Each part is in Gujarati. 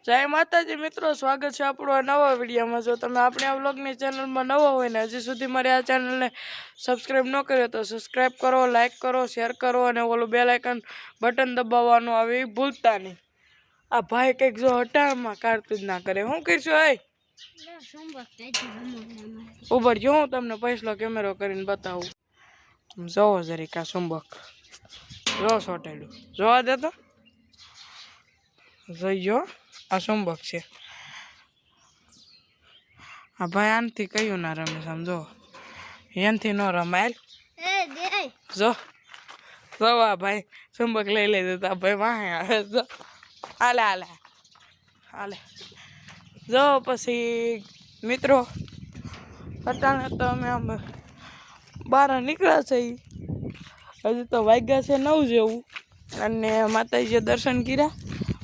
જય માતાજી મિત્રો, સ્વાગત છે આપણો આ નવા વિડીયોમાં। જો તમે આપણે આ વ્લોગની ચેનલમાં નવા હોય ને હજી સુધી મારી આ ચેનલને સબસ્ક્રાઈબ ન કર્યો તો સબસ્ક્રાઈબ કરો, લાઈક કરો, શેર કરો અને ઓલું બેલ આઇકન બટન દબાવવાનું આવે ભૂલતા નહીં। આ ભાઈ કંઈક જો હટાણમાં કાઢતું જ ના કરે, શું કરશું? હે ઉભર જો, હું તમને પૈસલો કેમેરો કરીને બતાવું। જોવો જરીક આ ચુંબક જો સોટેડું જોવા દેતો, જોઈજો આ ચુંબક છે। આ ભાઈ આનથી કયું ના રમે, સમજો એનથી ન રમાય। જો જો આ ભાઈ ચુંબક લઈ લે તો આ ભાઈ વાહે આવે, જો હાલે હાલે હાલે। જો પછી મિત્રો અટાણે તો અમે આમ બહાર નીકળ્યા છે, હજી તો વાગ્યા છે 9 જેવું, અને માતાજીએ દર્શન કર્યા।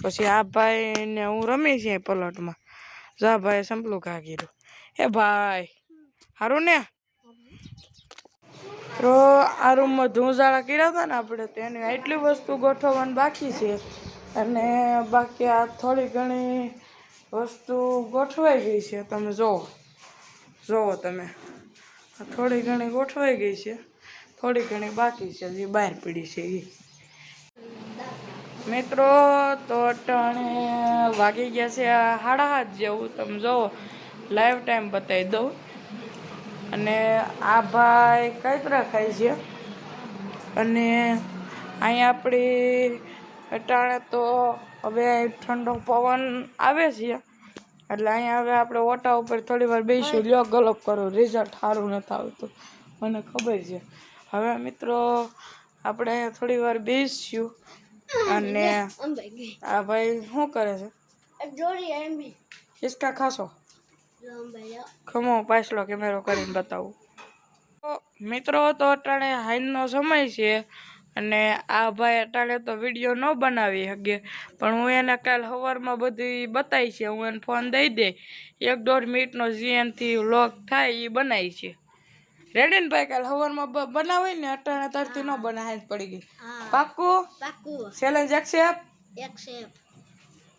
પછી આ ભાઈ ને હું રમી છે પલોટમાં। જો આ ભાઈ સંપલું ઘા કર્યું। હે ભાઈ સારું ને? તો આ રૂમમાં ધૂંઝાળા કર્યા હતા ને આપણે, તેની આટલી વસ્તુ ગોઠવવાની બાકી છે, અને બાકી આ થોડી ઘણી વસ્તુ ગોઠવાઈ ગઈ છે। તમે જોવો તમે, આ થોડી ઘણી ગોઠવાઈ ગઈ છે, થોડી ઘણી બાકી છે, જે બહાર પડી છે એ। મિત્રો તો અટાણે વાગી ગયા છે 7:30 જેવું, તમે જોવો લાઈવ ટાઈમ બતાવી દઉં। અને આ ભાઈ કાતરા ખાય છે, અને અહીંયા આપણી અટાણે તો હવે ઠંડો પવન આવે છે, એટલે અહીંયા હવે આપણે ઓટા ઉપર થોડી વાર બેસીશું। લ્યો ગલોપ કરો, રિઝલ્ટ સારું નથી આવતું મને ખબર છે। હવે મિત્રો આપણે થોડી વાર બેસીશું, અને આ ભાઈ શું કરે છે? હિસકા ખાશો? ખમો પાછલો કેમેરો કરીને બતાવું। મિત્રો તો અટાણે હાઈનો સમય છે, અને આ ભાઈ અટાણે તો વિડીયો ન બનાવી શકે, પણ હું એને કાલ સવારમાં બધી બતાવી છે। હું એને ફોન દઈ દે, 1-1.5 મિનિટનો જે એનાથી વ્લોગ થાય એ બનાવી છે। રેડી ને ભાઈ? કાલ સવારમાં બનાવી ને, અટાણે તારથી ન બનાવી પડી ગઈ। પાક્કું? Challenge accept?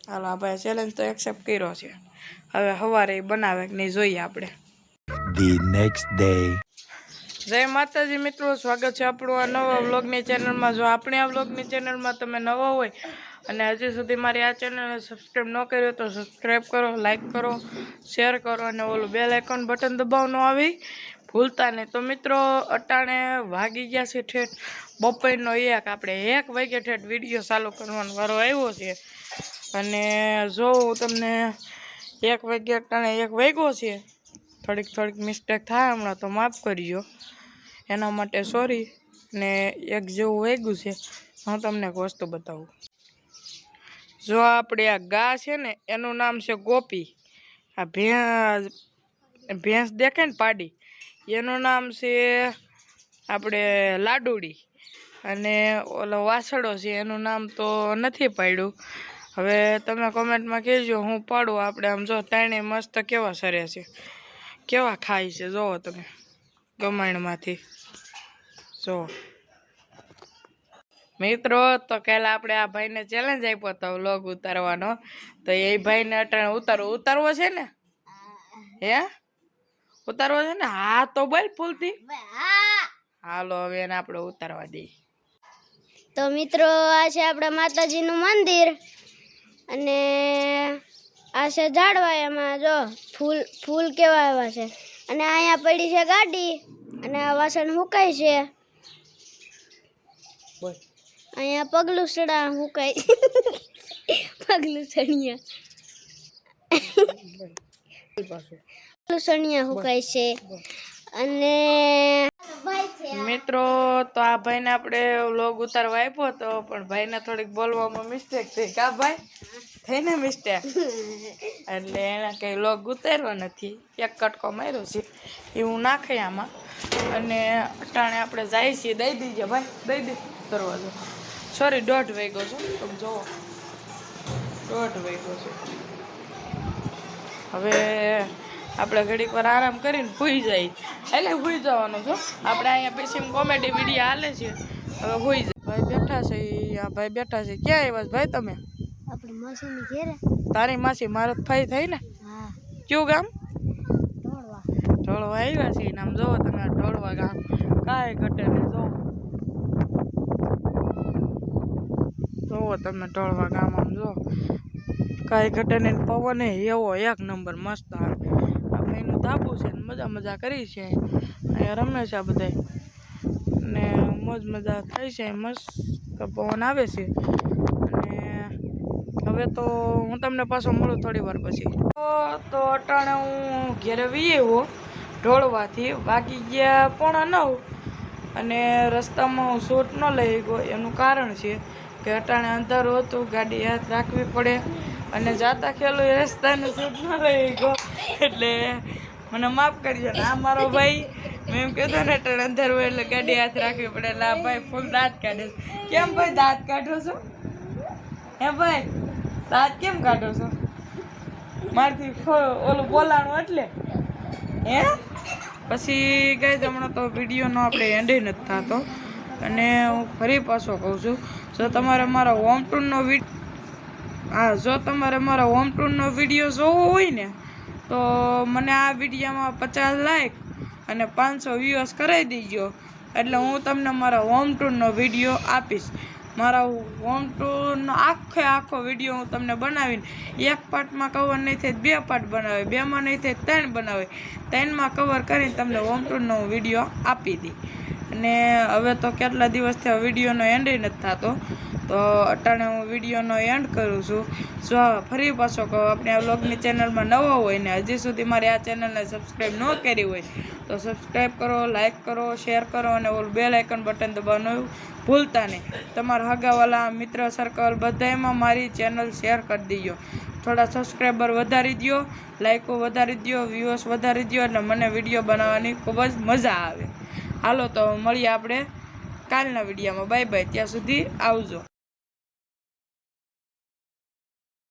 હાલો ભાઈ ચેલેન્જ તો એક્સેપ્ટ કર્યો છે, હવે સવારે બનાવે કે નહીં જોઈએ આપણે। The next day. જય માતાજી મિત્રો, સ્વાગત છે આપણું આ નવા વ્લોગની ચેનલમાં। જો આપણી આ વ્લોગની ચેનલમાં તમે નવા હોય અને હજી સુધી મારી આ ચેનલને સબસ્ક્રાઈબ ન કર્યો તો સબસ્ક્રાઈબ કરો, લાઈક કરો, શેર કરો, અને ઓલું બેલ આઇકન બટન દબાવવાનું આવી ભૂલતા નહીં। તો મિત્રો અટાણે વાગી ગયા છે ઠેઠ બપોરનો 1, આપણે 1 વાગે ઠેઠ વિડીયો ચાલુ કરવાનો વારો આવ્યો છે। અને જો હું તમને 1 વાગે અટાણે 1 વાગ્યો છે, થોડીક મિસ્ટેક થાય હમણાં તો માફ કરજો, એના માટે સોરી। ને 1 જેવું વાગ્યું છે, હું તમને એક વસ્તુ બતાવું। જો આપણે આ ગા છે ને, એનું નામ છે ગોપી। આ ભેંસ દેખાય ને પાડી, એનું નામ છે આપણે લાડુડી, અને ઓલો વાછડો છે એનું નામ તો નથી પાડ્યું। હવે તમે કોમેન્ટમાં કહેજો હું પાડું। આપણે આમ જો ત્રણેય મસ્ત કેવા સરે છે, કેવા ખાય છે, જોવો તમે ગમાણમાંથી જો। મિત્રો તો કાલે આપણે આ ભાઈને ચેલેન્જ આપ્યો હતો વ્લોગ ઉતારવાનો, તો એ ભાઈને અટાણે ઉતારવો છે ને? હે ઉતારવો છે ને? હા તો બોલ ફૂલથી, હાલો હવે એને આપણે ઉતારવા દઈએ। તો મિત્રો આ છે આપણા માતાજીનું મંદિર, અને આ છે ઝાડવા, એમાં જો ફૂલ કેવા આવ્યા છે, અને અહીંયા પડી છે ગાડી, અને આ વાસણ હુકાય છે। અહીંયા પગલું સડા હુકાય પગલું સણિયા હુકાય છે। અને મિત્રો તો આ ભાઈને આપણે વ્લોગ ઉતારવા આપ્યો હતો, પણ ભાઈને થોડીક બોલવામાં મિસ્ટેક થઈ। કા ભાઈ થઈ ને મિસ્ટેક? એટલે એને કંઈ વ્લોગ ઉતાર્યો નથી, 1 કટકો માર્યો છે એ હું નાખે આમાં। અને અટાણે આપણે જાય છીએ, દઈ દીજે ભાઈ, દઈ દે દરવાજો। સોરી 1:30 વાગ્યો છે, તમે જુઓ 1:30 વાગ્યો છે। હવે આપણે ઘડીક વાર આરામ કરીને સૂઈ જાય, એટલે સૂઈ જવાનું છો આપણે। અહીંયા પછી કોમેડી વિડીયો હાલે છે, હવે સૂઈ જાય। ભાઈ બેઠા છે, આ ભાઈ બેઠા છે। ક્યાં આવ્યા ભાઈ તમે? આપણી માસીની ઘેરે. તારી માસી મારો ફાઈ થઈ ને? હા. કયું ગામ? ઢોળવા. ઢોળવા આવ્યા છીએ ને આમ જોવો તમે આ ઢોળવા ગામ કાંઈ ઘટે નહીં જોવો તમે ઢોળવા ગામ આમ જો કાંઈ ઘટે નહીં પવન એવો એક નંબર મસ્ત આવે આ ભાઈનું ધાબુ છે ને મજા કરી છે અહીંયા રમે છે આ બધા ને મોજ મજા થાય છે મસ્ત પવન આવે છે અને હવે તો હું તમને પાછો મળું થોડી વાર પછી તો અટાણે હું ઘેરે વી આવ્યો ઢોળવાથી વાગી ગયા 8:45 અને રસ્તામાં હું શૂટ ન લઈ ગયો એનું કારણ છે કે અટાણે અંધારું હતું ગાડી હાથ રાખવી પડે અને જાતા ખેલો એ રસ્તાને શૂટ ન લઈ ગયો એટલે મને માફ કરજો ને આ મારો ભાઈ મેં એમ કીધું ને અટાણે અંધારું એટલે ગાડી હાથ રાખવી પડે એટલે આ ભાઈ ફૂલ દાંત કાઢે છે. કેમ ભાઈ દાંત કાઢો છો? હે ભાઈ દાંત કેમ કાઢો છો? મારથી ઓલું બોલાણું એટલે હે પછી ગઈ હમણાં તો વિડીયોનો આપણે એન્ડ નથી થતો અને હું ફરી પાછો કહું છું જો તમારે મારા હોમ ટૂરનો જો તમારે મારા હોમ ટૂરનો વિડીયો જોવો હોય ને તો મને આ વિડીયોમાં 50 લાઈક અને 500 વ્યૂઝ કરાવી દેજો એટલે હું તમને મારા હોમ ટૂરનો વિડીયો આપીશ. મારા હોમ ટૂરનો આખો વિડીયો હું તમને બનાવીને એક પાર્ટમાં કવર નહીં થાય 2 પાર્ટ બનાવે, 2માં નહીં થાય 3 બનાવે, 3માં કવર કરીને તમને હોમ ટૂરનો વિડીયો આપી દઈ. અને હવે તો કેટલા દિવસથી વિડીયોનો એન્ડ નથી થતો તો અટાણે હું વિડીયોનો એન્ડ કરું છું. જો ફરી પાછો કહો આપણે આ વ્લોગની ચેનલમાં નવા હોય ને હજી સુધી મારી આ ચેનલને સબસ્ક્રાઈબ ન કરી હોય તો સબસ્ક્રાઈબ કરો, લાઈક કરો, શેર કરો અને ઓલું બેલ આઇકન બટન દબાવવાનું ભૂલતા નહીં. તમારા હગાવાલા મિત્ર સર્કલ બધામાં મારી ચેનલ શેર કરી દીજો. થોડા સબસ્ક્રાઈબર વધારી દો, લાઈકો વધારી દો, વ્યૂઅર્સ વધારી દો એટલે મને વિડીયો બનાવવાની ખૂબ જ મજા આવે. હાલો તો મળીએ આપણે કાલના વિડીયોમાં. બાય બાય, ત્યાં સુધી આવજો.